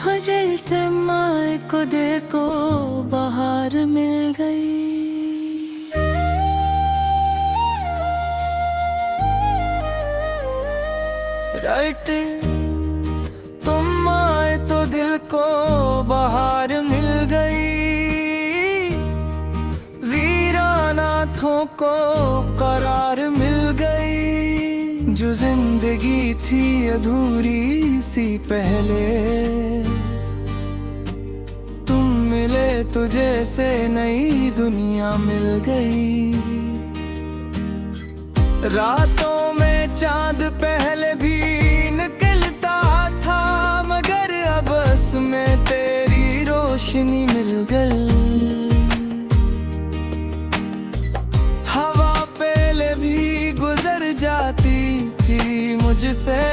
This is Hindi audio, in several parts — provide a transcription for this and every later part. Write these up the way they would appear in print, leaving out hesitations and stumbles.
जलते माए को देखो बाहर मिल गई। राइट तुम आए तो दिल को बाहर मिल गई। वीराना आँखों को करार मिल गई। जो जिंदगी थी अधूरी सी पहले, तुम मिले तो जैसे नई दुनिया मिल गई। रातों में चांद पहले भी निकलता था, मगर अब बस में तेरी रोशनी मिल गई। हवा पहले भी गुजर जाती थी मुझसे,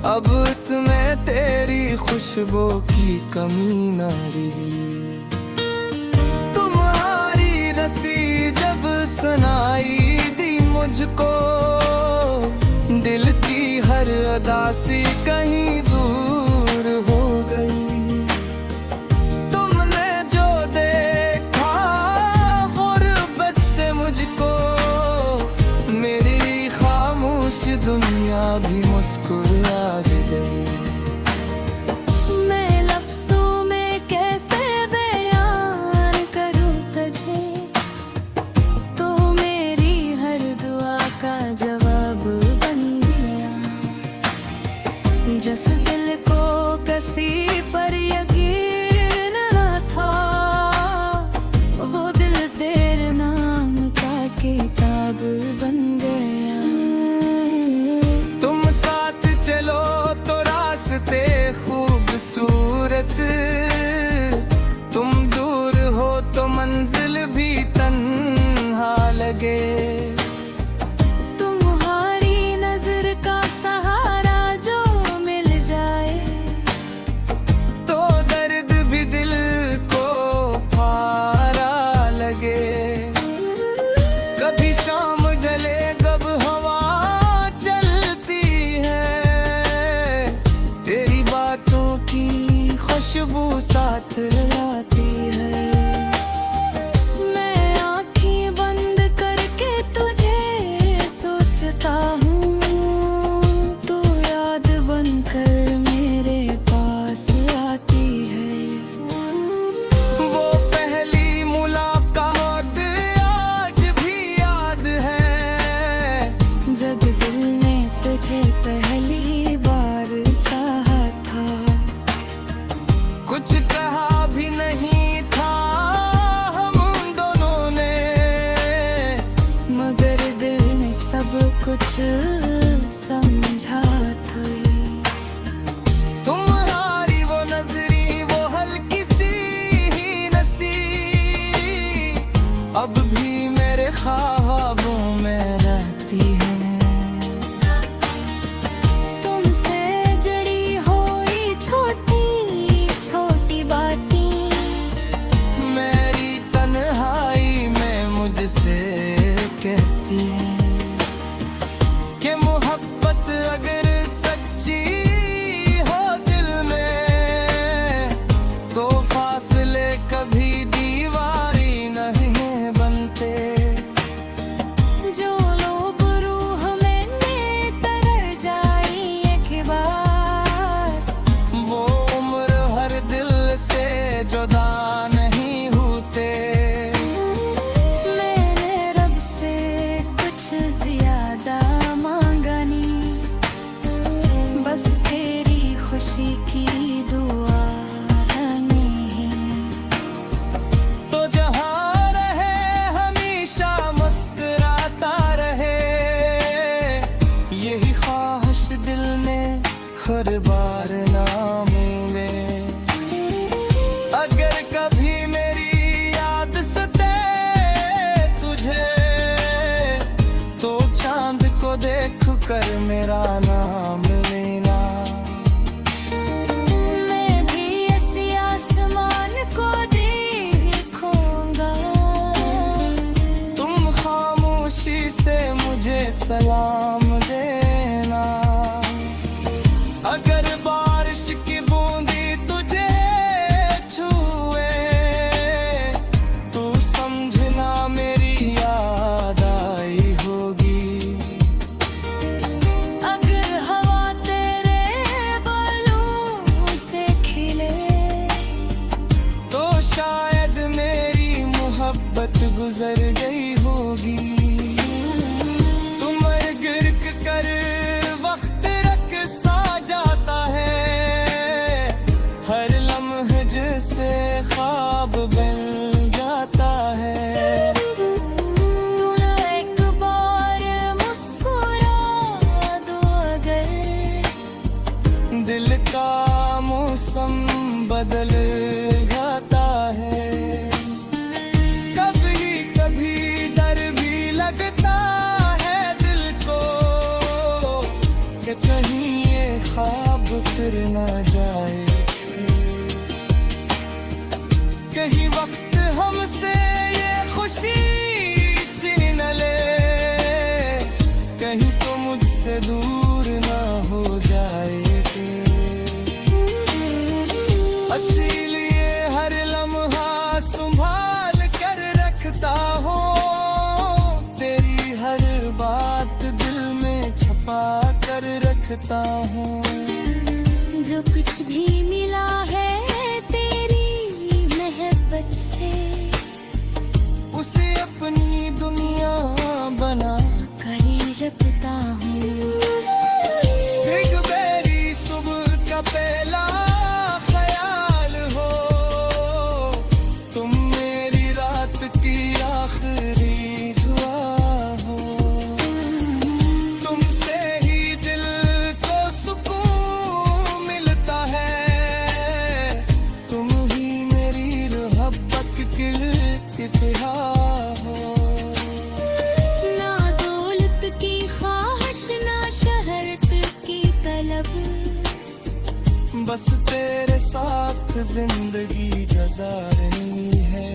अब उसमें तेरी खुशबू की कमी न रही। तुम्हारी रस्सी जब सुनाई दी मुझको, दिल की हर उदासी कहीं दूर हो गई। तुमने जो देखा गुर्बत से मुझको, मेरी खामोश दुनिया भी मुस्कुरा गई। मैं लफ्ज़ों में कैसे बयान करूं तुझे, तो मेरी हर दुआ का जवाब बन गया। जिस दिल को किसी पर यकीन न था, वो दिल तेरे नाम का किताब बन गया। तुम साथ चलो तो रास्ते खूबसूरत, तुम दूर हो तो मंजिल भी तन्हा लगे। तुम्हारी नजर का सहारा जो मिल जाए, तो दर्द भी दिल को प्यारा लगे। कभी शाम ढले कब हवा चलती है, तेरी बातों की खुशबू साथ लाती है। मैं आँखें बंद करके तुझे सोचता हूँ, तू याद बनकर मेरे पास आती है। वो पहली मुलाकात आज भी याद है, जब दिल ने तुझे पहली बार चाहा था। कुछ कहा भी नहीं था हम दोनों ने, मगर दिल ने सब कुछ समझा था। तुम्हारी वो नजरी, वो हल्की सी ही नसी, अब भी मेरे ख्वाबों में रहती है। तुमसे जड़ी हुई छोटी छोटी बातें, मेरी तन्हाई में मुझसे कहती है कि मोहब्बत अगर सच्ची हो दिल में, तो फासले कभी दीवारी नहीं बनते। जो लोग रूह में तर जाए एक बार, वो उम्र हर दिल से जुदा नहीं होते। मैंने रब से कुछ ज्यादा मांगा नहीं, बस तेरी खुशी की दुआ नहीं। तो जहाँ रहे हमेशा मुस्कुराता रहे, यही ख्वाहिश दिल में हर बार ना मूंगे। अगर कभी मेरी याद सते तुझे, तो चांद को देख कर मेरा नाम लेना। मैं भी ऐसी आसमान को देखूंगा, तुम खामोशी से मुझे सलाम देना। अगर बारिश की बूंद गुजर न जाए, कहीं वक्त हमसे ये खुशी छीन ले, कहीं तो मुझसे दूर ना हो जाए। इसीलिए हर लम्हा संभाल कर रखता हूँ, तेरी हर बात दिल में छुपा कर रखता हूँ। जो कुछ भी मिला है तेरी मोहब्बत से, उसे अपनी दुनिया बना कर रखता हूँ। भीग मेरी सुबह का पहला ख्याल हो, तुम मेरी रात की आखिरी दुआ हो। तुमसे ही दिल को सुकून मिलता है, तुम ही मेरी मोहब्बत की इतिहास हो। ना दौलत की ख्वाहिश ना शहरत की तलब, बस तेरे साथ जिंदगी गुजारनी है।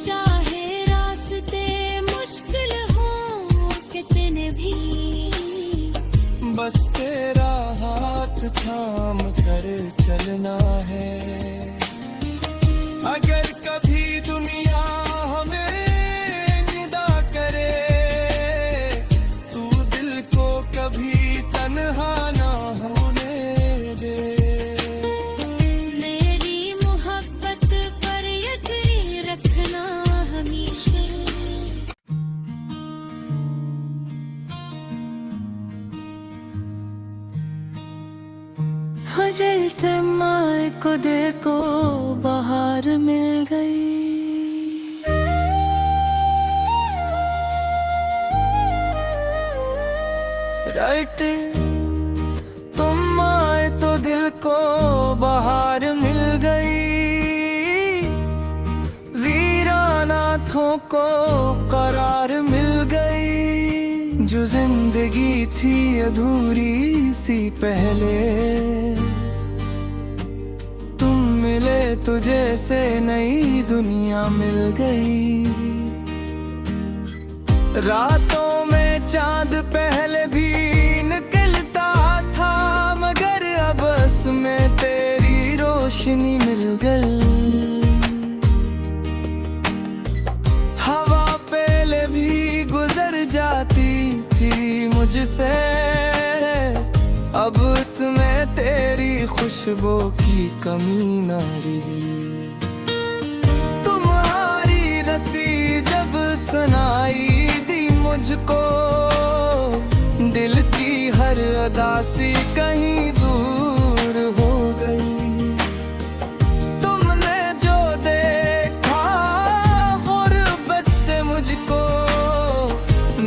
चाहे रास्ते मुश्किल हो कितने भी, बस तेरा हाथ थाम कर चलना है। अगर कभी दुनिया हमें निदा करे, तू दिल को कभी तन्हा ना होने दे। मेरी मोहब्बत पर यकीन रखना हमेशा। फजलते माए को देखो बाहर मिल गई, राइट तुम आए तो दिल को बाहर मिल गई, वीराना आँखों को करार मिल गई। जो जिंदगी थी अधूरी सी पहले, तुम मिले तुझे से नई दुनिया मिल गई। रातों में चांद पहले भी निकलता था, मगर अब में तेरी रोशनी मिल गई। हवा पहले भी गुजर जाती थी मुझसे, अब उसमें तेरी खुशबू की कमी न रही। तुम्हारी रसी जब सुनाई दी मुझको, दिल की हर अदासी कहीं दूर हो गई। तुमने जो देखा गुर्बत से मुझको,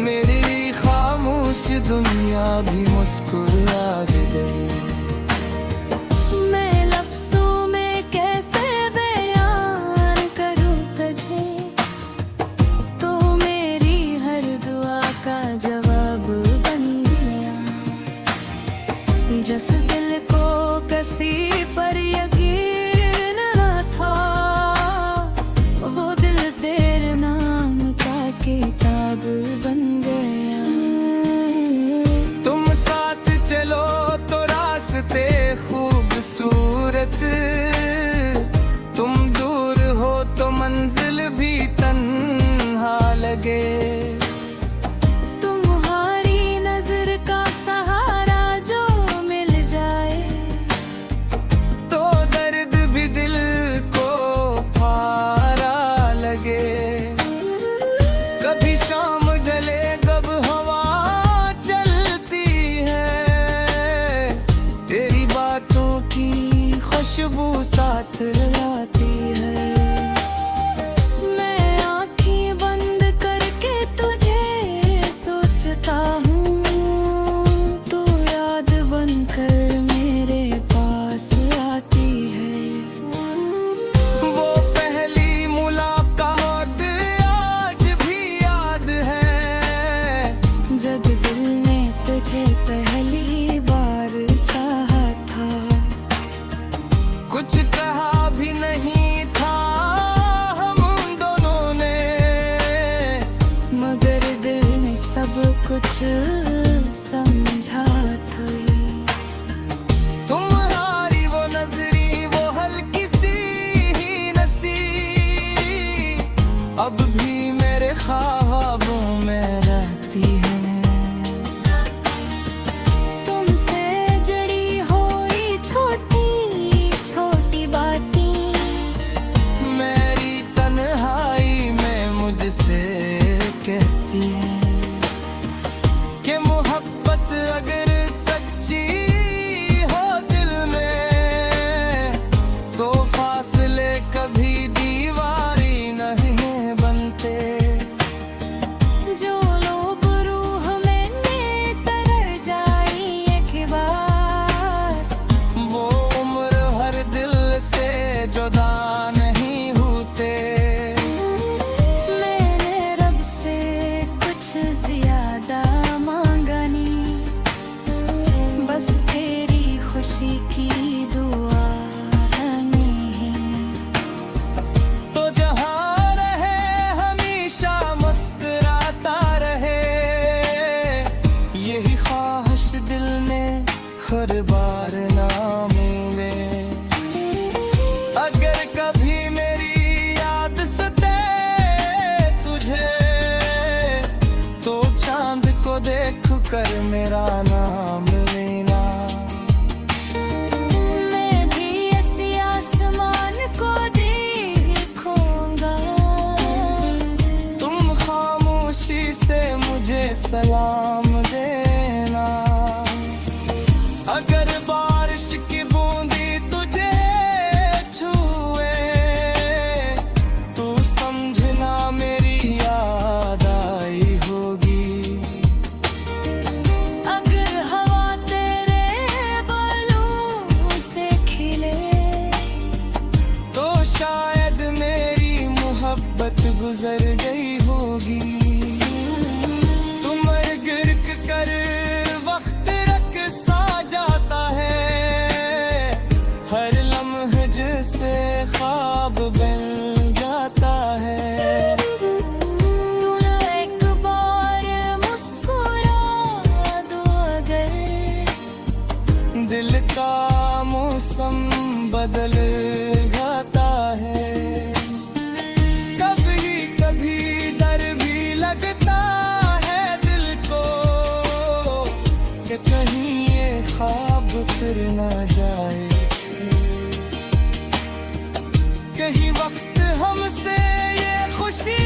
मेरी खामोश दुनिया भी मुस्कुरा गई। मैं लफ्ज़ों में कैसे बयान करूं तुझे, तो मेरी हर दुआ का जवाब बन गया। जिस दिल को किसी पर यकीन न था, वो दिल तेरे नाम का किताब बन गया। तुम साथ चलो तो रास्ते खूबसूरत, तुम दूर हो तो मंजिल भी तन्हा लगे। तुम्हारी नजर का सहारा जो मिल जाए, तो दर्द भी दिल को पारा लगे। कभी शाम ढले कब हवा चलती है, तेरी बातों की खुशबू साथ लाती है। मैं आँखें बंद करके तुझे सोचता हूँ, तो याद बनकर मेरे पास आती है। वो पहली मुलाकात आज भी याद है, जब दिल ने तुझे पहली बार छा कुछ समझा था तुम्हारी वो नजरी, वो हल्की सी ही नसी, अब भी मेरे ख्वाबों में रहती है। तुमसे जड़ी हुई छोटी छोटी बातें मेरी तन्हाई में मुझसे कहती है कि मोहब्बत अगर सच्ची हो दिल में, तो फासले कभी दीवारी नहीं बनते। जो लोग रूह में तरल जाई एक बार, वो उम्र हर दिल से जुदा नहीं होते। मैंने रब से कुछ ज्यादा मांगा नहीं, बस तेरी खुशी की दुआ नहीं। तो जहाँ रहे हमेशा मुस्कुराता रहे, यही ख्वाहिश दिल में हर बार नाम में। अगर कभी मेरी याद सते तुझे, तो चांद को देख कर मेरा नाम लेना। मैं भी ऐसी आसमान को देखूंगा, तुम खामोशी से मुझे सलाम देना। अगर बारिश की बूंदी तुझे छुए, तू समझना मेरी याद आई होगी। अगर हवा तेरे बालों से खिले, तो शायद मेरी मोहब्बत गुजर गई होगी। तुम गिरक कर वक्त रख सा जाता है, हर लम्हे जैसे ख्वाब बन जाता है। तू ना एक बार मुस्कुरा दो अगर, दिल का मौसम बदल जाता है। कभी कभी डर भी लगता है दिल को कि कहीं ये ख्वाब फिर न जाए। कहीं वक्त हमसे ये खुशी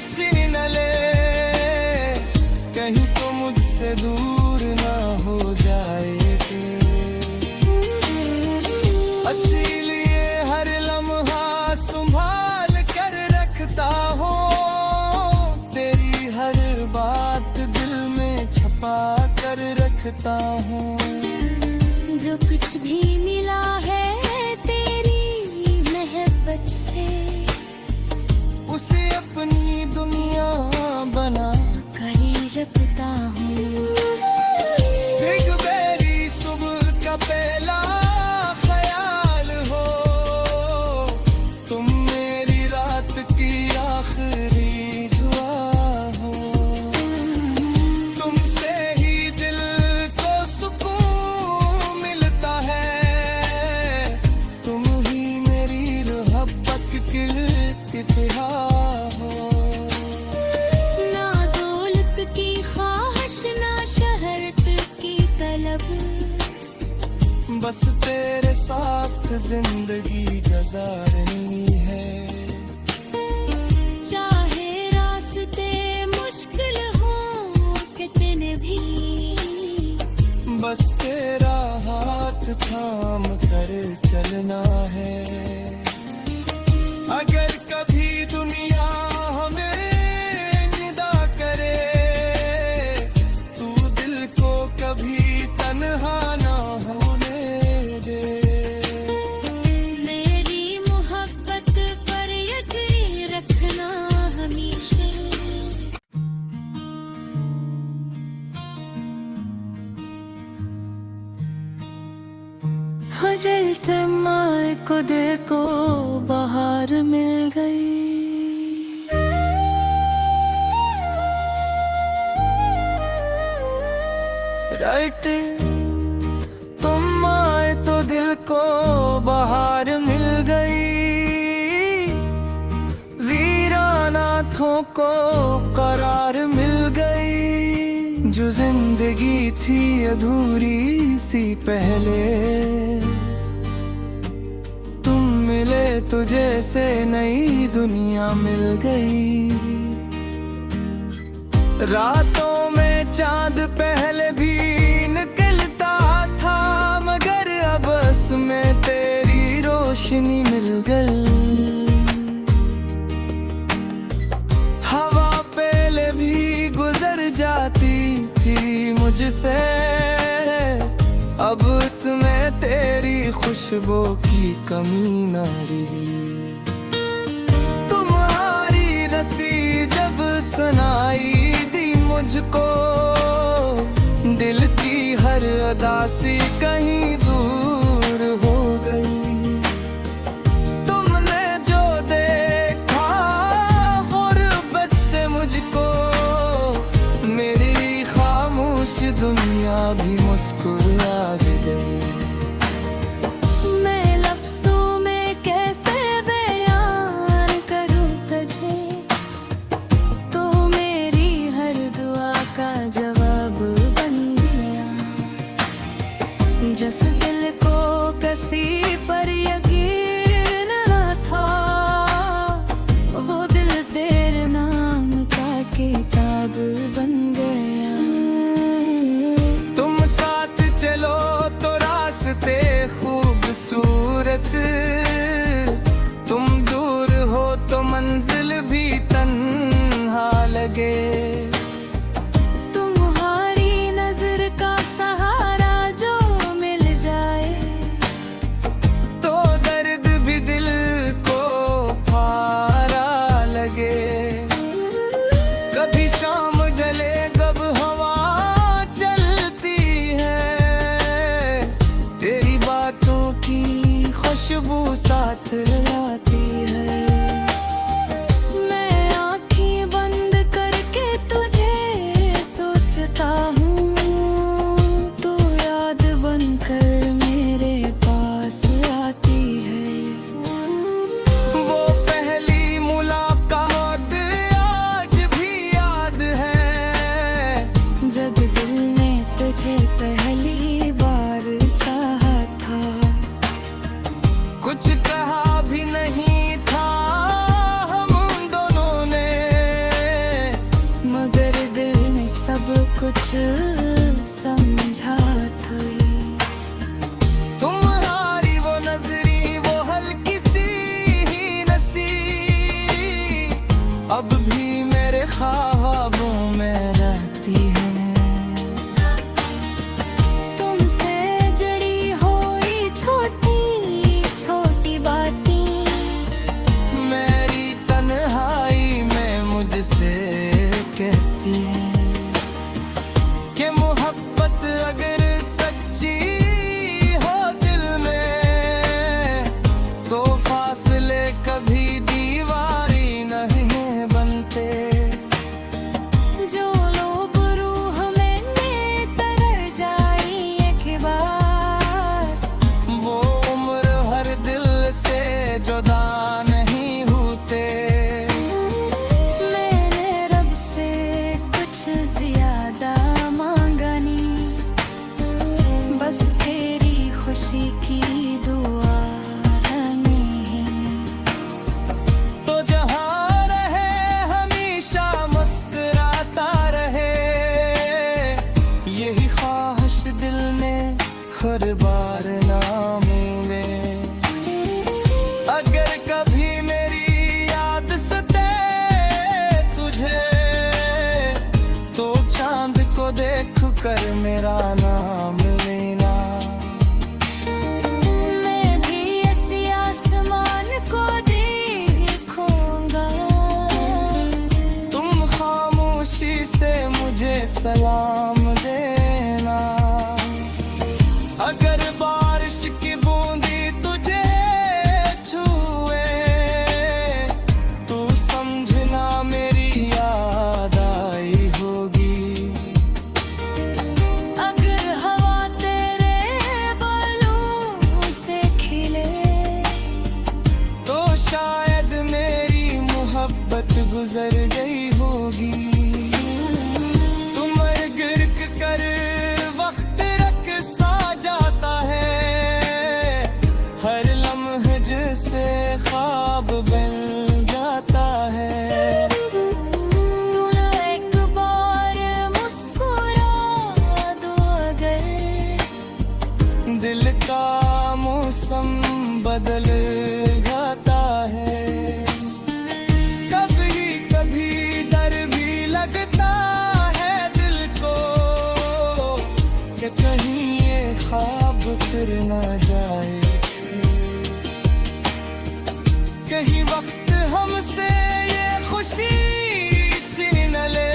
छीन ले, कहीं तो मुझसे दूर ना हो जाए। इसीलिए हर लम्हा संभाल कर रखता हूँ, तेरी हर बात दिल में छपा कर रखता हूँ। जो कुछ भी मिला है तेरी मोहब्बत से, उसे अपनी दुनिया बना कर रखता हूँ। भीग मेरी सुबह का पहला ख्याल हो, तुम मेरी रात की आखिरी दुआ हो। तुमसे ही दिल को सुकून मिलता है, तुम ही मेरी मोहब्बत की इतिहास हो। ना दौलत की ख्वाहिश, ना शहरत की तलब, बस तेरे साथ जिंदगी गुजारनी है। चाहे रास्ते मुश्किल हो कितने भी, बस तेरा हाथ थाम कर चलना है। अगर कभी दुनिया हमें निदा करे, तू दिल को कभी तन्हा ना होने दे। मेरी मोहब्बत पर यकीन रखना हमेशा। फजलते माए को देखो बाहर मिल गई। हट तुम आए तो दिल को बाहर मिल गई, वीराना आँखों को करार मिल गई। जो जिंदगी थी अधूरी सी पहले, तुम मिले तो जैसे नई दुनिया मिल गई। रातों में चांद पहले भी निकलता था, मगर अब बस में तेरी रोशनी मिल गई। हवा पहले भी गुजर जाती थी मुझसे, अब उसमें तेरी खुशबू की कमी न रही। तुम्हारी रस्सी जब सुनाई दी मुझको, दिल की हर उदासी कहीं दूर हो गई। तुमने जो देखा गुर्बत से मुझको, मेरी खामोश दुनिया भी मुस्कुरा गई। मैं लफ्ज़ों में कैसे बयान करूं तुझे, तो मेरी हर दुआ का जवाब बन गया। जिस दिल को किसी पर यकीन न था, वो दिल तेरे नाम का किताब बन गया। तुम साथ चलो तो रास्ते खूबसूरत, तुम दूर हो तो मंजिल भी तन्हा लगे। तुम्हारी नजर का सहारा जो मिल जाए, तो दर्द भी दिल को पारा लगे। कभी शाम ढले कब हवा चलती है, तेरी बातों की खुशबू साथ लाती है। मैं आँखें बंद करके तुझे सोचता हूँ, तू याद बनकर मेरे पास आती है। वो पहली मुलाकात आज भी याद है, जब दिल ने तुझे पहली बार चाहा था। कुछ कहा भी नहीं था हम दोनों ने, मगर दिल ने सब कुछ समझा था। तुम्हारी वो नजरी वो हल्की सी ही नसी, अब भी मेरे ख्वाबों में रहती है। तुमसे जड़ी हुई छोटी छोटी बातें, मेरी तन्हाई में मुझसे कहती है कि मोहब्बत अगर सच्ची हो दिल में, तो फासले कभी दीवारी नहीं बनते। जो लोग रूह में तर जाई एक बार, वो उम्र हर दिल से जुदा नहीं होते। मैंने रब से कुछ ज्यादा मांगा नहीं, बस तेरी खुशी की दुआ नहीं। तो जहाँ रहे हमेशा मुस्कुराता रहे, यही ख्वाहिश दिल में हर बार ना मूवे। अगर कभी मेरी याद सते तुझे, तो चांद को देख कर मेरा नाम लेना। मैं भी इसी आसमान को देखूंगा, तुम खामोशी से मुझे सलाम देना। अगर बारिश की बूंदी तुझे छुए, तू समझना मेरी याद आई होगी। अगर कर न जाए, कहीं वक्त हमसे ये खुशी छीन ले,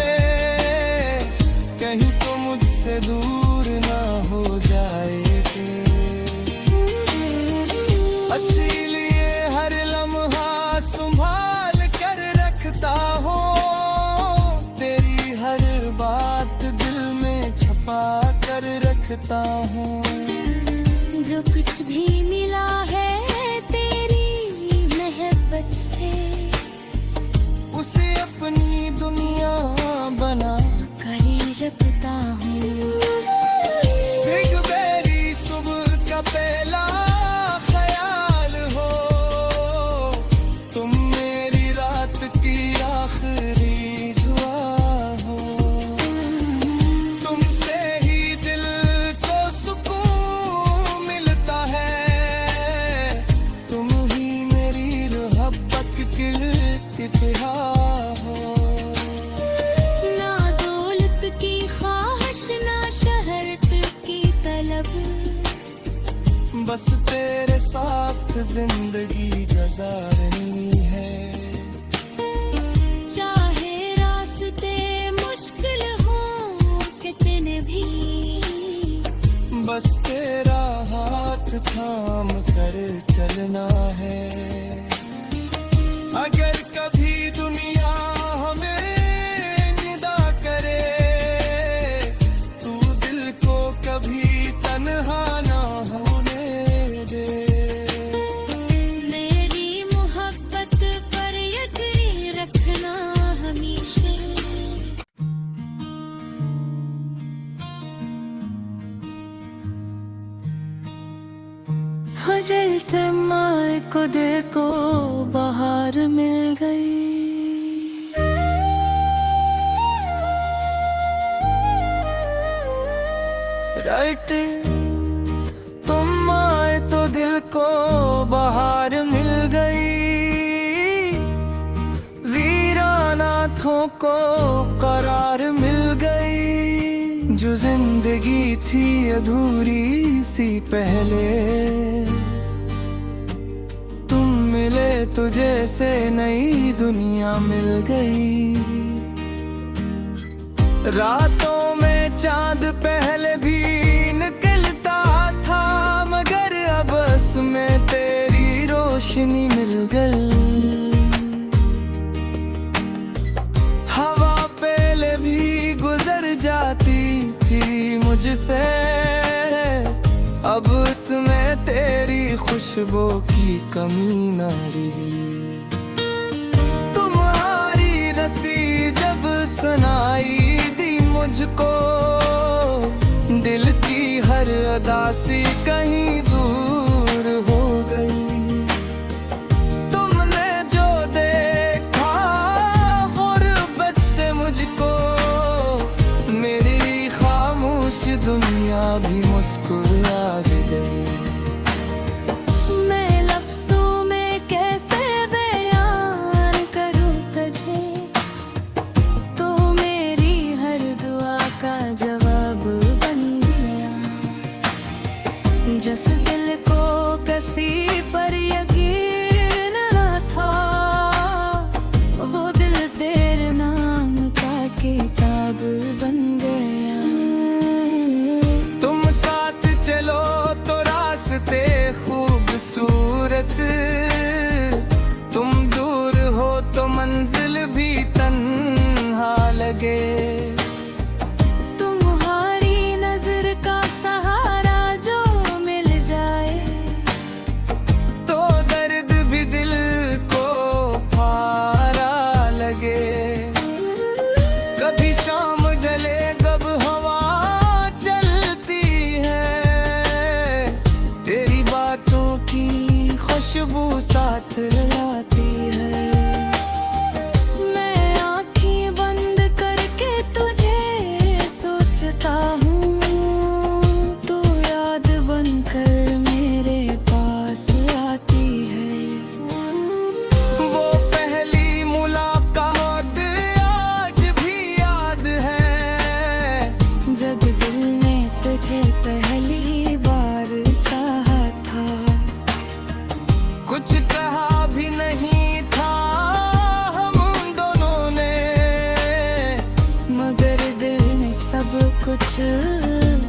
कहीं तो मुझसे दूर ना हो जाए। इसीलिए हर लम्हा संभाल कर रखता हूँ, तेरी हर बात दिल में छुपा कर रखता हूँ। जो कुछ भी मिला है तेरी मोहब्बत से, उसे अपनी दुनिया बना कर रखता हूँ। भीग मेरी सुबह का पहला ख्याल हो, तुम मेरी रात की आखिरी दुआ हो। तुमसे ही दिल को सुकून मिलता है, तुम ही मेरी मोहब्बत की इतिहास हो। ना दौलत की ख्वाहिश ना शहरत की तलब, बस तेरे साथ जिंदगी गुजारनी है। चाहे रास्ते मुश्किल हों कितने भी, बस तेरा हाथ थाम कर चलना है। अगर कभी दुनिया हमें निदा करे, तू दिल को कभी तन्हा ना होने दे। मेरी मोहब्बत पर यकीन रखना हमेशा। फजलते माए को देखो बाहर मिल गई, राइट तुम आए तो दिल को बाहर मिल गई, वीराना आँखों को करार मिल गई। जो जिंदगी थी अधूरी सी पहले, तुम मिले तुझे से नई दुनिया मिल गई। रातों में चांद पहले भी निकलता था, मगर अब में तेरी रोशनी मिल गई। हवा पहले भी गुजर जाती थी मुझसे, अब उसमें तेरी खुशबू की कमी न रही। तुम्हारी रस्सी जब सुनाई दी मुझको, दिल की हर अदासी कहीं दूर हो गई। तुमने जो देखा गुर्बत से मुझको, मेरी खामोश दुनिया भी मुस्कुरा गई। मैं लफ्ज़ों में कैसे बयान करूं तुझे, तो मेरी हर दुआ का जवाब बन गया। जिस दिल को किसी पर यकीन न था, वो दिल तेरे नाम का किताब बन गया। तुम साथ चलो तो रास्ते खूबसूरत, तुम दूर हो तो मंजिल भी तन्हा लगे। तुम्हारी नजर का सहारा जो मिल जाए, तो दर्द भी दिल को पारा लगे। कभी शाम ढले कब हवा चलती है, तेरी बातों की खुशबू साथ लाती है। मैं आँखें बंद करके तुझे सोचता हूँ, तो याद बनकर मेरे पास आती है। वो पहली मुलाकात आज भी याद है, जब दिल ने तुझे पहली बार चाहा कुछ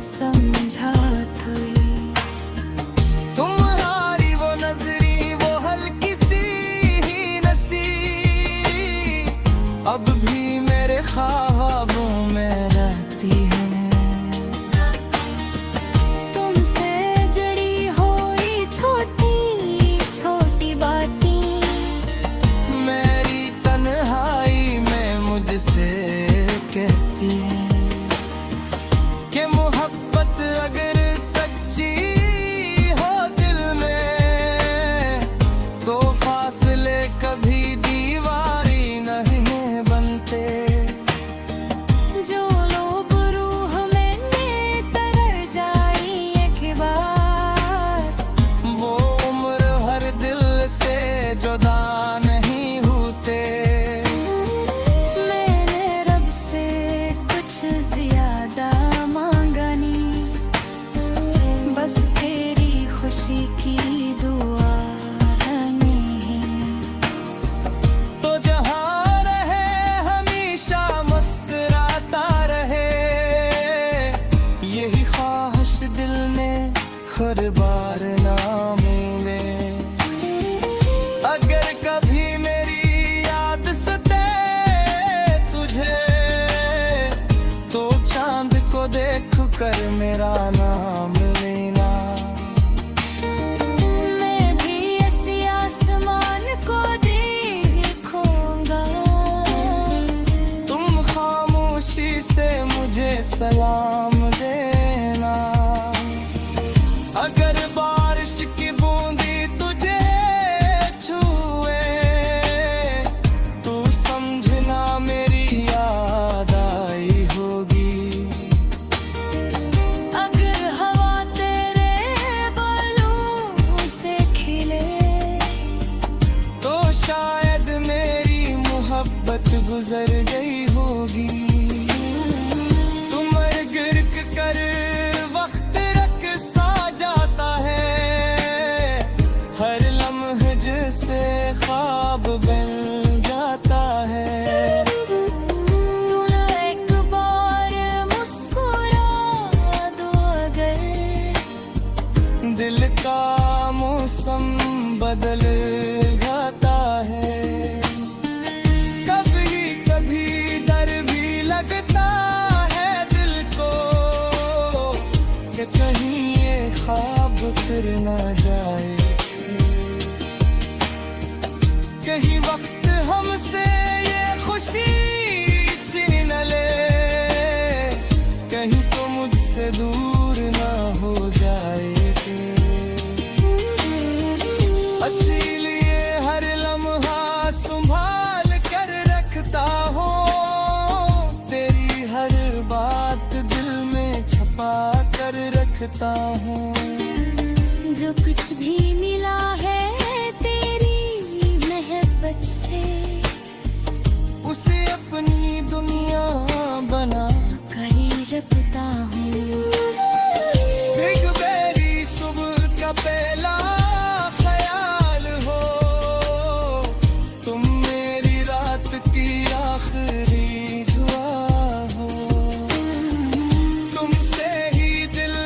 समझा था ये। तुम्हारी वो नजरी, वो हल्की सी ही नसी, अब भी मेरे ख्वाबों में रहती है। तुमसे जड़ी हुई छोटी छोटी बातें मेरी तन्हाई में मुझसे कहती है कि मोहब्बत अगर सच्ची हो दिल में, तो फासले कभी दीवारी नहीं बनते। जो लोग रूह में तरर जाई एक बार, वो उम्र हर दिल से जुदा नहीं होते। मैंने रब से कुछ ज्यादा मांगा नहीं, बस तेरी खुशी की दुआ नहीं। तो जहाँ रहे हमेशा मुस्कुराता रहे, यही ख्वाहिश दिल में हर बार ना मिले। अगर कभी मेरी याद सते तुझे, तो चांद को देख कर मेरा नाम लेना। मैं भी ऐसी आसमान को देखूंगा, तुम खामोशी से मुझे सलाम देना। अगर बारिश की बूंदी तुझे छुए, तू समझना मेरी याद आई होगी। अगर हवा तेरे बालों से खिले, तो शायद मेरी मोहब्बत गुजर गई होगी। तुम गिरक कर वक्त रख सा जाता है, हर लम्हे जैसे ख्वाब बन जाता है। तू ना एक बार मुस्कुरा दो अगर, दिल का मौसम बदल जाता है। कभी कभी डर भी लगता है दिल को कि कहीं ये ख्वाब फिर न जाए। कहीं वक्त हमसे ये खुशी छीन ले, कहीं तो मुझसे दूर ना हो जाए। इसीलिए हर लम्हा संभाल कर रखता हूँ, तेरी हर बात दिल में छुपा कर रखता हूँ। जो कुछ भी मिला है तेरी मोहब्बत से, उसे अपनी दुनिया बना कर रखता हूँ। बिग बेरी सुबह का पहला ख्याल हो, तुम मेरी रात की आखिरी दुआ हो। तुमसे ही दिल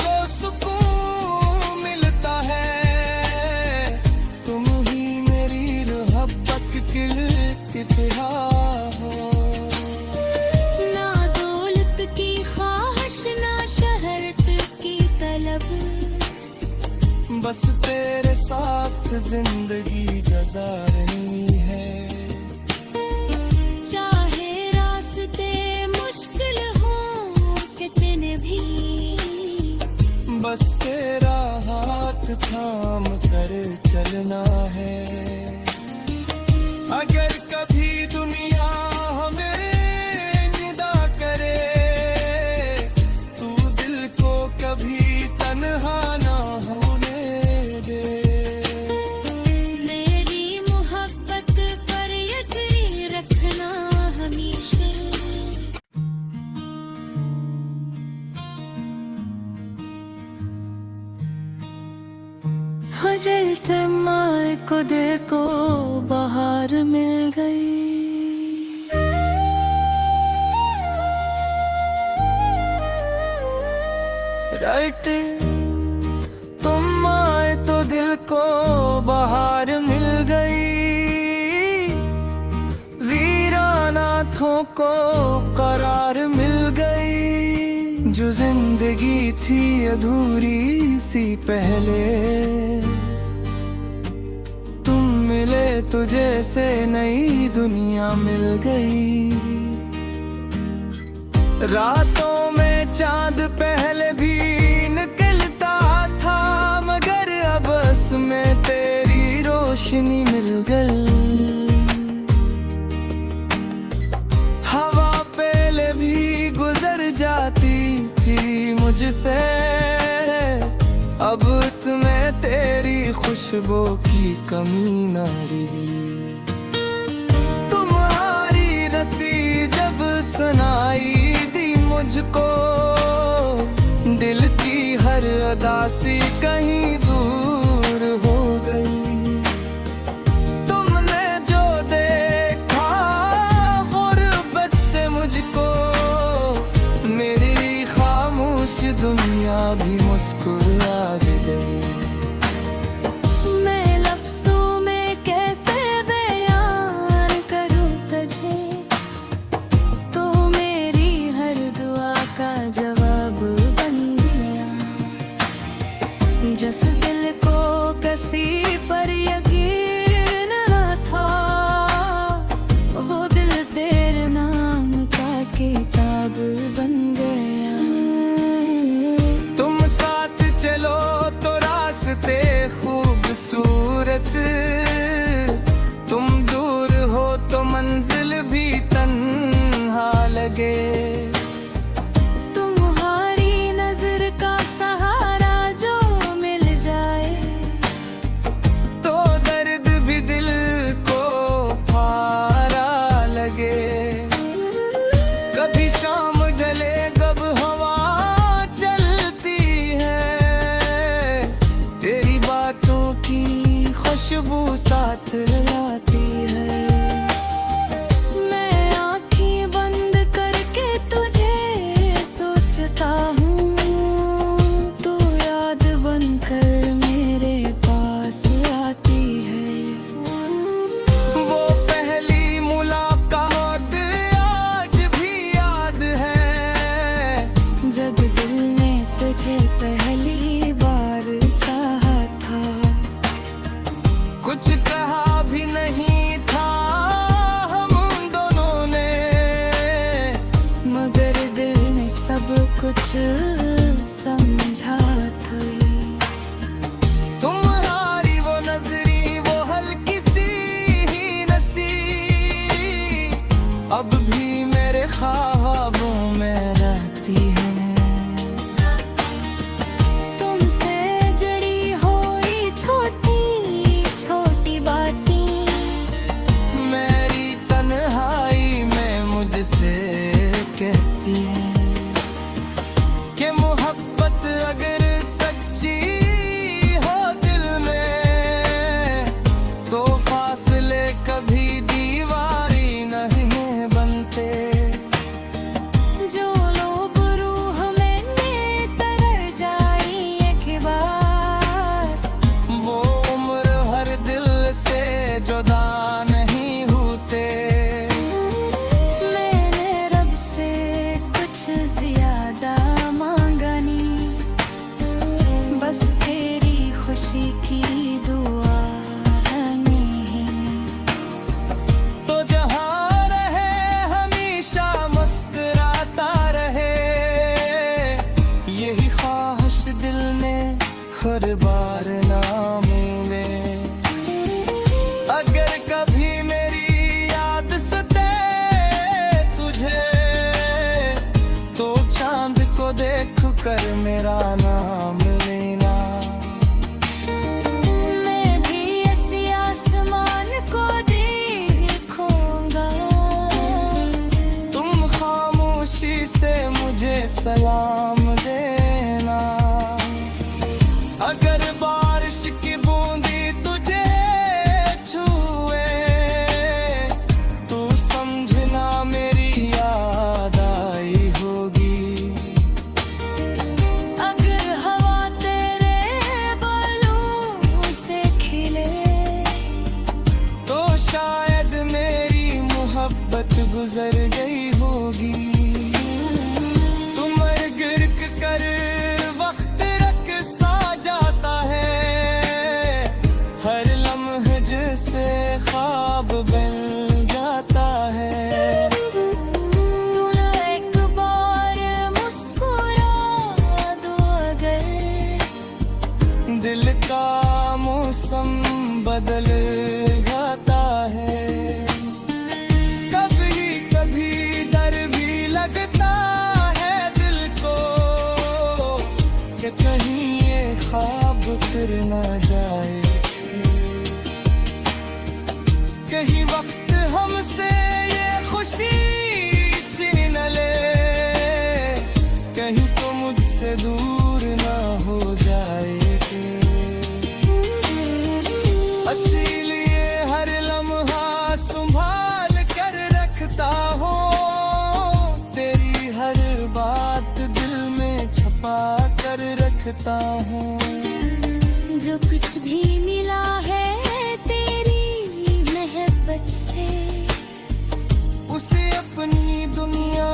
को सुकून मिलता है, तुम ही मेरी मोहब्बत की इतिहास हो। ना दौलत की ख्वाहिश, ना शहरत की तलब, बस तेरे साथ जिंदगी गुजारनी है। चाहे रास्ते मुश्किल हों कितने भी, बस तेरा हाथ थाम कर चलना है। अगर कभी दुनिया हमें निदा करे, तू दिल को कभी तन्हा ना होने दे। मेरी मोहब्बत पर यकीन रखना हमेशा। फजलते माए को देखो बाहर मिल गई। लौट तुम आए तो दिल को बाहर मिल गई, वीरानाथों को करार मिल गई। जो जिंदगी थी अधूरी सी पहले, तुम मिले तुझे से नई दुनिया मिल गई। रातों में चांद पहले भी निकलता था, मगर अब बस में तेरी रोशनी मिल गई। हवा पहले भी गुजर जाती थी मुझसे, अब उसमें तेरी खुशबू की कमी न रही। तुम्हारी रस्सी जब सुनाई दी मुझको, दिल की हर उदासी कहीं दूर हो गई। तुमने जो देखा गुर्बत से मुझको, मेरी खामोश दुनिया भी मुस्कुरा गई। मैं लफ्ज़ों में कैसे बयान करूं तुझे, तो मेरी हर दुआ का जवाब बन गया। जिस दिल को किसी पर यकीन न था, वो दिल तेरे नाम का किताब बन गया। तुम साथ चलो तो रास्ते खूबसूरत, तुम दूर हो तो मंजिल भी तन्हा लगे। तुम्हारी नजर का सहारा जो मिल जाए, तो दर्द भी दिल को पारा लगे। कभी शाम ढले कब हवा चलती है, तेरी बातों की खुशबू साथ लाती है। मैं आँखें बंद करके तुझे सोचता हूँ, तू याद बनकर मेरे पास आती है। वो पहली मुलाकात आज भी याद है, जब दिल ने तुझे पहली बार चाहा था। कुछ कहा भी नहीं था हम दोनों ने, मगर दिल ने सब कुछ समझा था। तुम्हारी वो नजरी वो हल्की सी ही नसी, अब भी मेरे ख्वाबों में रहती है। तुमसे जड़ी हुई छोटी छोटी बातें, मेरी तन्हाई में मुझसे कहती है कि मोहब्बत अगर सच्ची हो दिल में, तो फासले कभी दीवारी नहीं बनते। जो लोग रूह में तरर जाई एक बार, वो उम्र हर दिल से जुदा नहीं होते। मैंने रब से कुछ ज्यादा मांगा नहीं, बस तेरी खुशी की दुआ नहीं। तो जहाँ रहे हमेशा मुस्कुराता रहे, यही ख्वाहिश दिल में हर बार ना मिले। अगर कभी मेरी याद सते तुझे, तो चांद को देख कर मेरा नाम लेना। मैं भी ऐसी आसमान को देखूंगा, तुम खामोशी से मुझे सलाम देना। अगर बारिश की बूंदी तुझे छुए, तू समझना मेरी याद आई होगी। अगर फिर न जाए। कहीं वक्त हमसे ये खुशी छीन ले, कहीं तो मुझसे दूर ना हो जाए। इसीलिए हर लम्हा संभाल कर रखता हूँ, तेरी हर बात दिल में छुपा कर रखता हूँ। जो कुछ भी मिला है तेरी मोहब्बत से, उसे अपनी दुनिया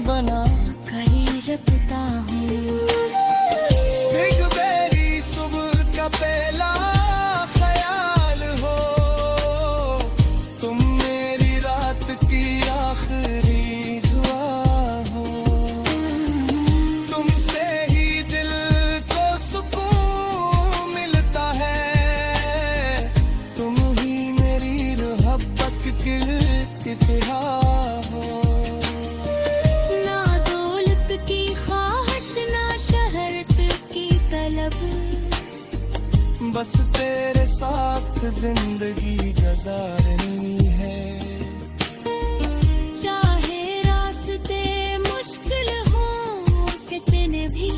बना कर रखता हूँ। बिग बेरी सुबह का पहला ख्याल हो, तुम मेरी रात की आखिरी दुआ हो। तुमसे ही दिल को सुकून मिलता है, तुम ही मेरी मोहब्बत की इतिहास हो। ना दौलत की ख्वाहिश ना शहरत की तलब, बस तेरे साथ जिंदगी गुजारनी है। चाहे रास्ते मुश्किल हों कितने भी,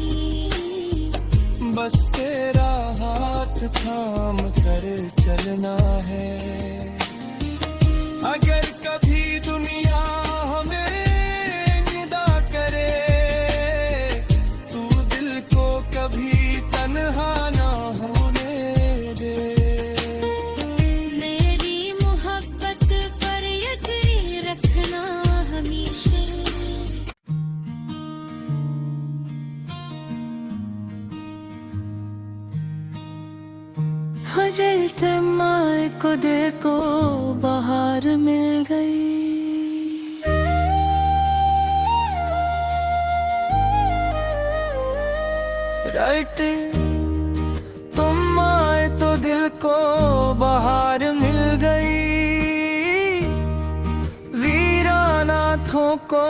बस तेरा हाथ थाम कर चलना है। अगर कभी दुनिया हमें निदा करे, तू दिल को कभी तन्हा ना होने दे। मेरी मोहब्बत पर यकीन रखना हमेशा। फजलते माए को देखो बाहर मिल गई, राइट तुम आए तो दिल को बाहर मिल गई, वीराना आँखों को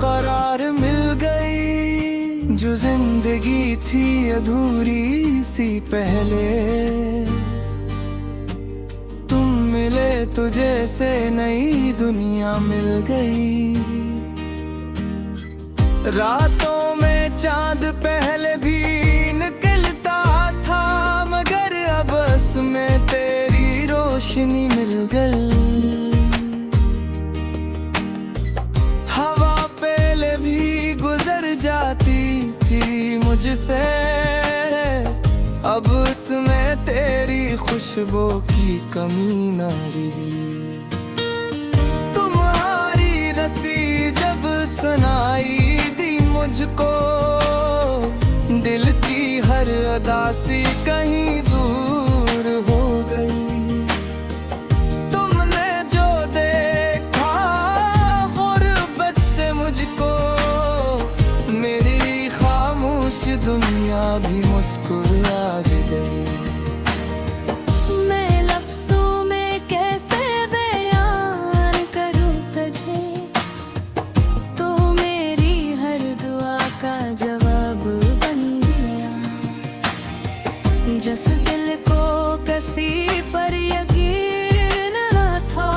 करार मिल गई। जो जिंदगी थी अधूरी सी पहले, तुम मिले तुझे से नई दुनिया मिल गई। रातों में चांद पहले भी निकलता था, मगर अब में तेरी रोशनी मिल गई। हवा पहले भी गुजर जाती थी मुझसे, अब उसमें तेरी खुशबू की कमी न रही। तुम्हारी रस्सी जब सुनाई दी मुझको, दिल की हर अदासी कहीं दूर हो गई। तुमने जो देखा गुर्बत से मुझको, मेरी खामोश दुनिया भी मुस्कुरा गई। मैं लफ्ज़ों में कैसे बयान करूं तुझे, तो मेरी हर दुआ का जवाब बन गया। जिस दिल को किसी पर यकीन न था,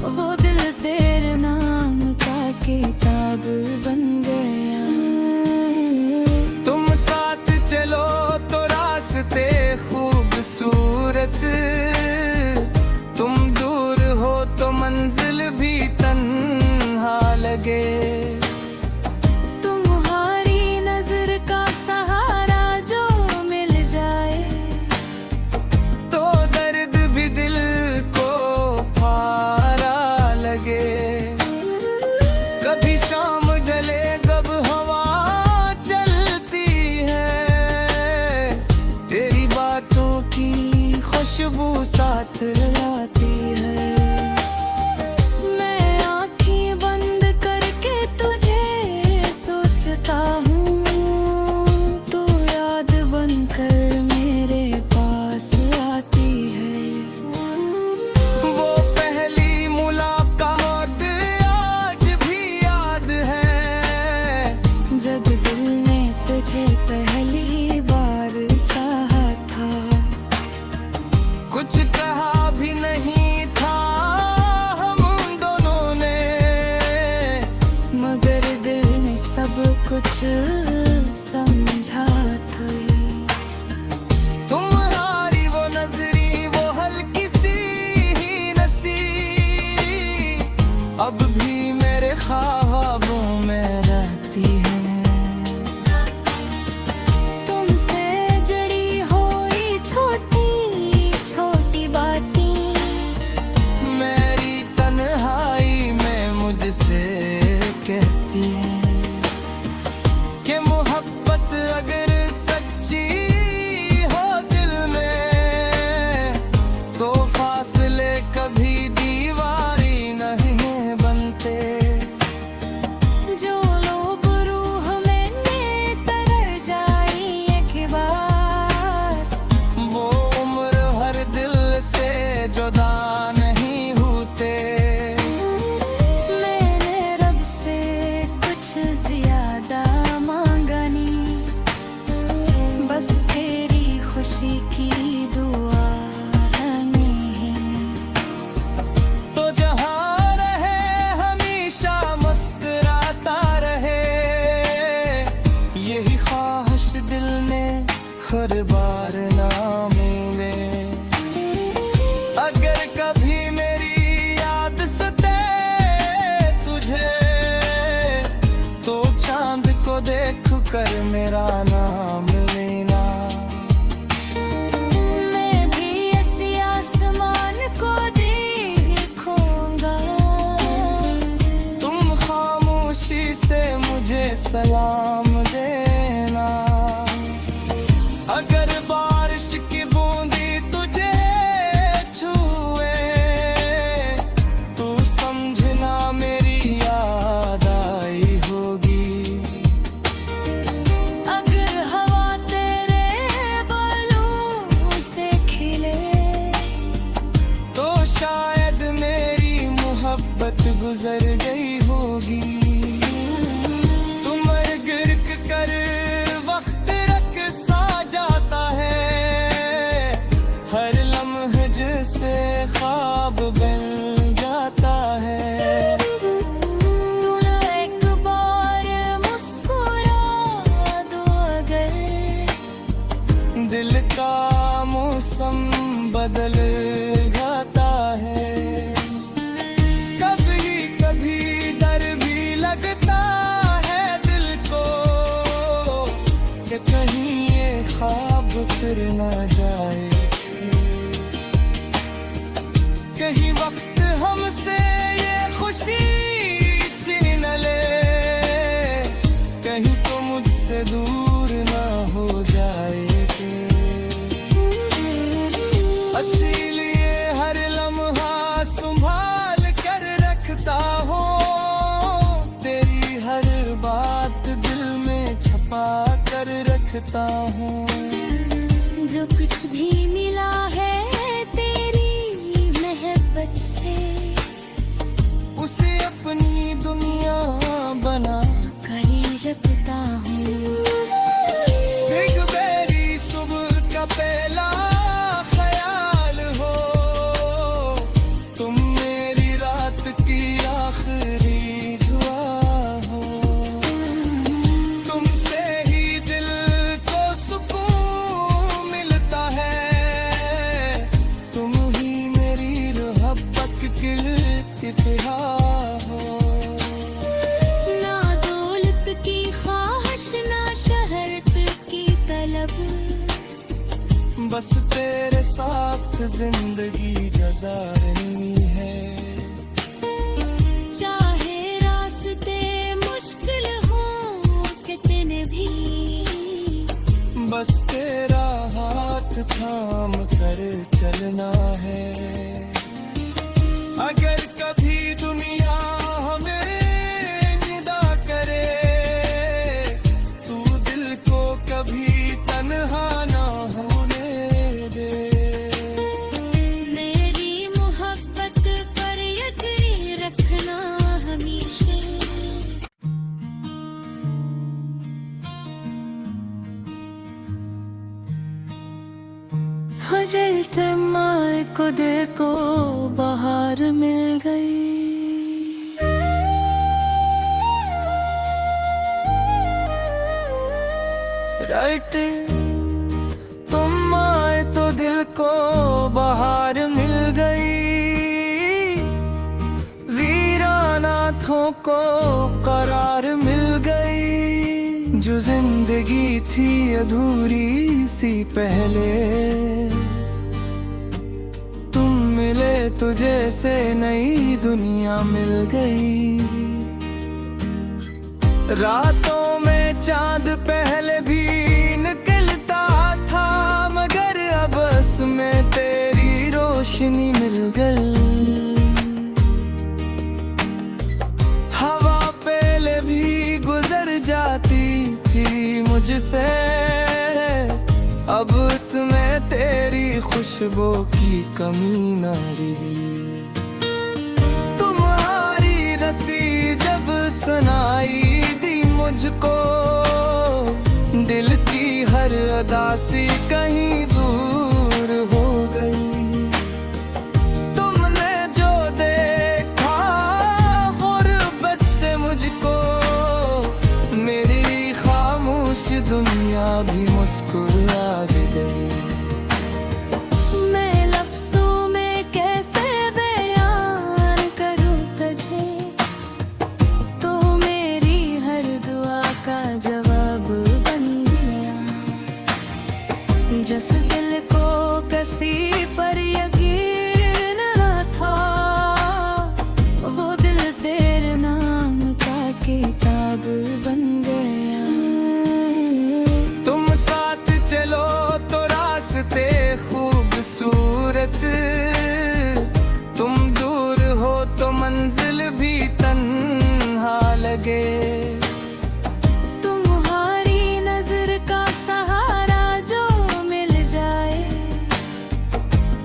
वो दिल तेरे नाम का किताब बन गया। तुम साथ चलो तो रास्ते खूबसूरत, तुम दूर हो तो मंजिल भी तन्हा लगे। तुम्हारी नजर का सहारा जो मिल जाए, तो दर्द भी दिल को पारा लगे। कभी शाम ढले कब हवा चलती है, तेरी बातों की खुशबू साथ लाती है। मैं आँखें बंद करके तुझे सोचता हूँ, तो याद बनकर मेरे पास आती है। वो पहली मुलाकात आज भी याद है, जब दिल ने तुझे पहली बार चाहा कुछ समझा था ये। तुम्हारी वो नजरी, वो हल्की सी ही नसी, अब भी मेरे ख्वाबों में रहती है। तुमसे जड़ी हुई छोटी छोटी बातें मेरी तन्हाई में मुझसे कहती है कि मोहब्बत अगर सच्ची हो दिल में, तो फासले कभी दीवारी नहीं बनते। जो लोग रूह में तरल जाई एक बार, वो उम्र हर दिल से जुदा नहीं होते। मैंने रब से कुछ ज्यादा मांगा नहीं, बस तेरी खुशी की दुआ नहीं। तो जहाँ रहे हमेशा मुस्कुराता रहे, यही ख्वाहिश दिल में हर बार ना मिले। अगर कभी मेरी याद सते तुझे, तो चांद को देख कर मेरा नाम लेना। मैं भी ऐसी आसमान को देखूंगा, तुम खामोशी से मुझे सलाम देना। अगर बारिश की बूंदी तुझे छुए, तू समझना मेरी याद आई होगी। अगर हवा तेरे बालों से खिले, तो शायद मेरी मोहब्बत गुजर गई होगी। तुम गिरक कर वक्त रख सा जाता है, हर लम्हे जैसे ख्वाब बन जाता है। तू ना एक बार मुस्कुरा दो अगर, दिल का मौसम बदल जाता है। कभी कभी डर भी लगता है दिल को कि कहीं ये ख्वाब फिर न जाए। कहीं वक्त हमसे ये खुशी छीन ले, कहीं तो मुझसे दूर ना हो जाए। इसीलिए हर लम्हा संभाल कर रखता हूँ, तेरी हर बात दिल में छपा कर रखता हूँ। जो कुछ भी मिला है तेरी मोहब्बत से, उसे अपनी दुनिया बना कर रखता हूँ। भीग मेरी सुबह का पहला ख्याल हो, तुम मेरी रात की आखिरी दुआ हो। तुमसे ही दिल को सुकून मिलता है, तुम ही मेरी मोहब्बत की इतिहास हो। ना दौलत की ख्वाहिश, ना शहरत की तलब, बस तेरे साथ जिंदगी गुजारनी है। चाहे रास्ते मुश्किल हो कितने भी, बस तेरा हाथ थाम कर चलना है। अगर कभी दुनिया हमें निदा करे, तू दिल को कभी तन्हा ना होने दे। मेरी मोहब्बत पर यकीन रखना हमेशा। फजलते माए को देखो बाहर मिल गई। हट तुम आए तो दिल को बाहर मिल गई, वीराना आँखों को करार मिल गई। जो जिंदगी थी अधूरी सी पहले, तुम मिले तुझे से नई दुनिया मिल गई। रातों में चांद पहले भी निकलता था, मगर अब बस में तेरी रोशनी मिल गई। हवा पहले भी गुजर जाती थी मुझसे, अब उसमें तेरी खुशबू की कमी न रही। तुम्हारी रस्सी जब सुनाई दी मुझको, दिल की हर उदासी कहीं दूर हो गई। तुमने जो देखा गुर्बत से मुझको, मेरी खामोश दुनिया भी मुस्कुरा दी गई। मैं लफ्ज़ों में कैसे बयान करूं तुझे, तो मेरी हर दुआ का जवाब बन गया। जिस दिल को किसी पर यकीन न था, वो दिल तेरे नाम का किताब बन गया। तुम साथ चलो तो रास्ते खूबसूरत, तुम दूर हो तो मंजिल भी तन्हा लगे। तुम्हारी नजर का सहारा जो मिल जाए,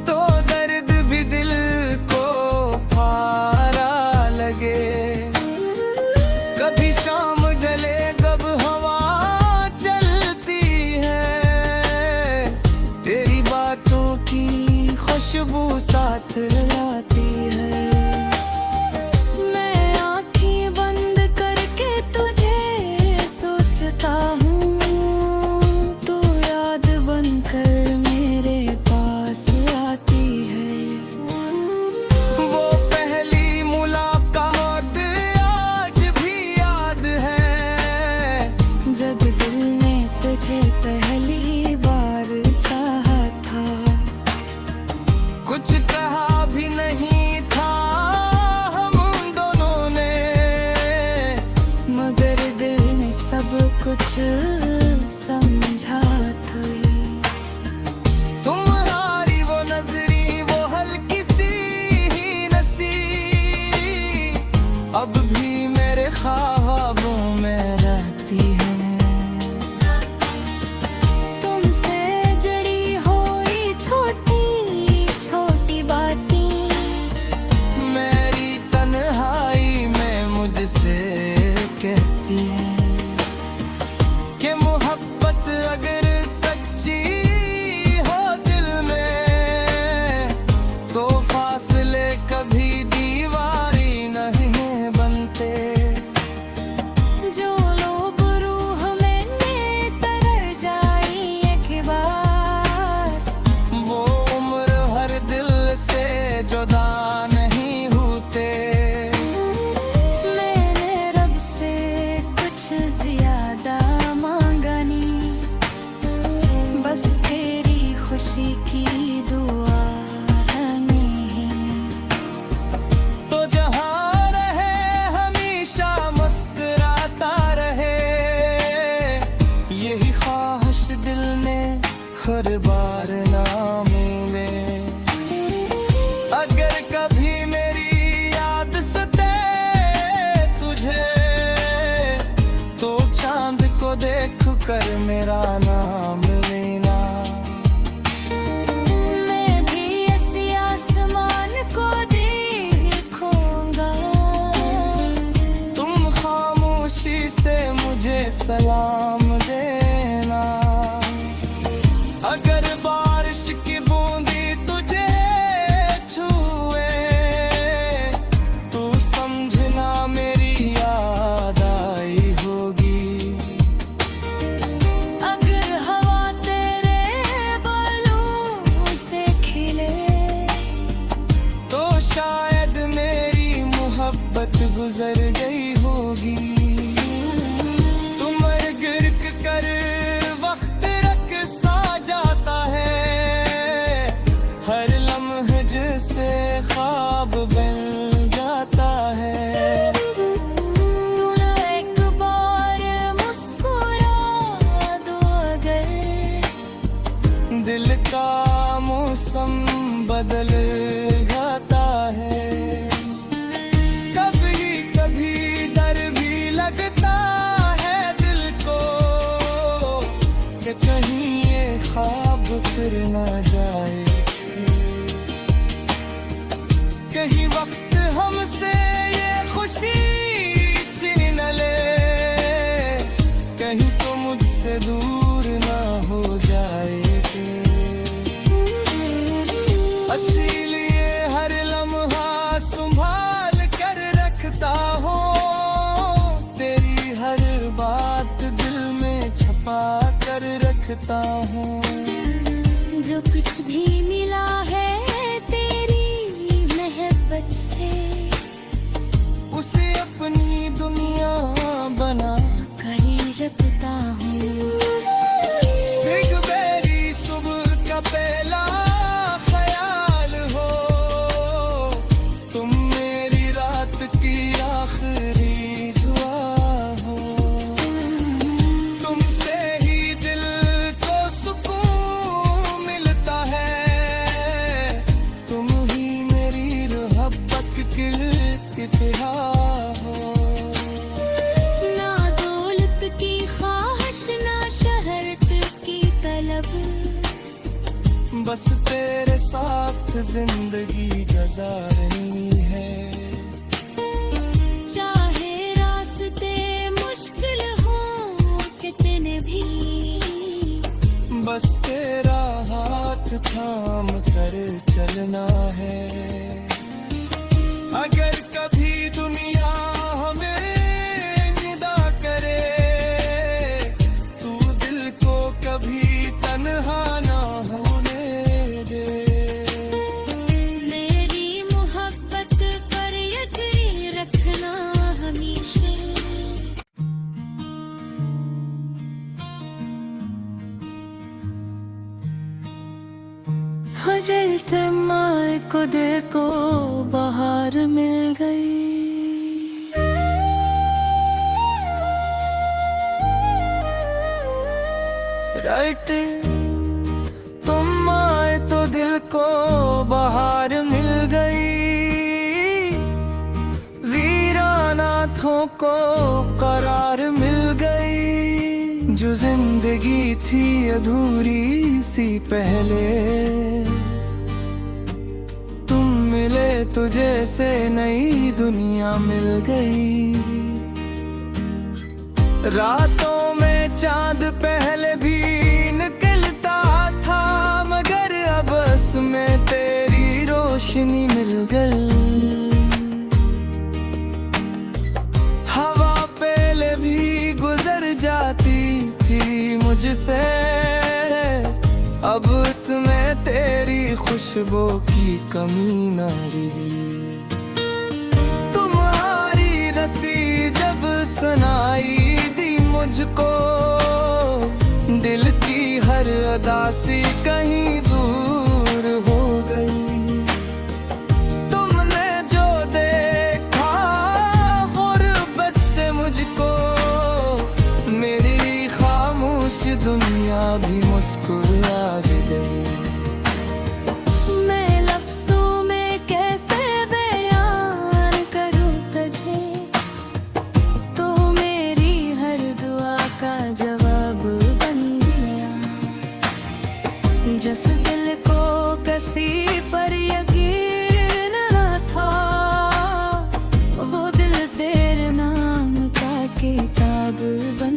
तो दर्द भी दिल को पारा लगे। कभी शाम ढले कब हवा चलती है, तेरी बातों की खुशबू साथ लाती है। मैं आँखें बंद करके तुझे सोचता हूँ, तू याद बनकर मेरे पास आती है। वो पहली मुलाकात आज भी याद है, जब दिल ने तुझे पहली बार चाहा था। कुछ कहा भी नहीं था हम दोनों ने, मगर दिल ने सब कुछ समझा था। तुम्हारी वो नजरी वो हल्की सी ही नसी, अब भी मेरे ख्वाबों में रहती है। तुमसे जड़ी हुई छोटी छोटी बातें, मेरी तन्हाई में मुझसे कहती है कि मोहब्बत अगर सच्ची हो दिल में, तो फासले कभी दीवारी नहीं बनते। जो लोग रूह में तर जाई एक बार, वो उम्र हर दिल से जुदा नहीं होते। मैंने रब से कुछ ज्यादा मांगा नहीं, बस तेरी खुशी की दुआ नहीं। तो जहाँ रहे हमेशा मुस्कुराता रहे, यही ख्वाहिश दिल में हर बार ना मिले। अगर कभी मेरी याद सते तुझे, तो चांद को देख कर मेरा नाम लेना। मैं भी इसी आसमान को देखूंगा, तुम खामोशी से मुझे सलाम देना। अगर बारिश की बूंदी तुझे छुए, तू समझना मेरी याद आई होगी। अगर फिर न जाए। कहीं वक्त हमसे ये खुशी छीन ले, कहीं तो मुझसे दूर ना हो जाए। इसीलिए हर लम्हा संभाल कर रखता हूँ, तेरी हर बात दिल में छुपा कर रखता हूँ। जो कुछ भी मिला है तेरी मोहब्बत से, उसे अपनी दुनिया बना कर रखता हूँ। भीग मेरी सुबह का पहला ख्याल हो, तुम मेरी रात की आखिरी दुआ हो। तुमसे ही दिल को सुकून मिलता है, तुम ही मेरी मोहब्बत की इतिहास हो। ना दौलत की ख्वाहिश ना शहरत की तलब, बस तेरे साथ जिंदगी गुजारनी है। चाहे रास्ते मुश्किल हों कितने भी, बस तेरा हाथ थाम कर चलना है। अगर कभी दुनिया हमें निदा करे, तू दिल को कभी तन्हा ना होने दे। मेरी मोहब्बत पर यकीन रखना हमेशा। फजलते माए को देखो बाहर मिल गई, राइट तुम आए तो दिल को बाहर मिल गई। वीराना आँखों को करार मिल गई। जो जिंदगी थी अधूरी सी पहले, तुम मिले तो जैसे नई दुनिया मिल गई। रातों में चांद पहले भी निकलता था, मगर अब में तेरी रोशनी मिल गई। हवा पहले भी गुजर जाती थी मुझसे, अब उसमें तेरी खुशबू की कमी न रही। तुम्हारी रस्सी जब सुनाई दी मुझको, दिल की हर अदासी कहीं दूर हो गई। तुमने जो देखा गुर्बत से मुझको, मेरी खामोश दुनिया भी मुस्कुरा गई। मैं लफ्ज़ों में कैसे बयान करूं तुझे, तो मेरी हर दुआ का जवाब बन गया। जिस दिल को किसी पर यकीन न था, वो दिल तेरे नाम का किताब बन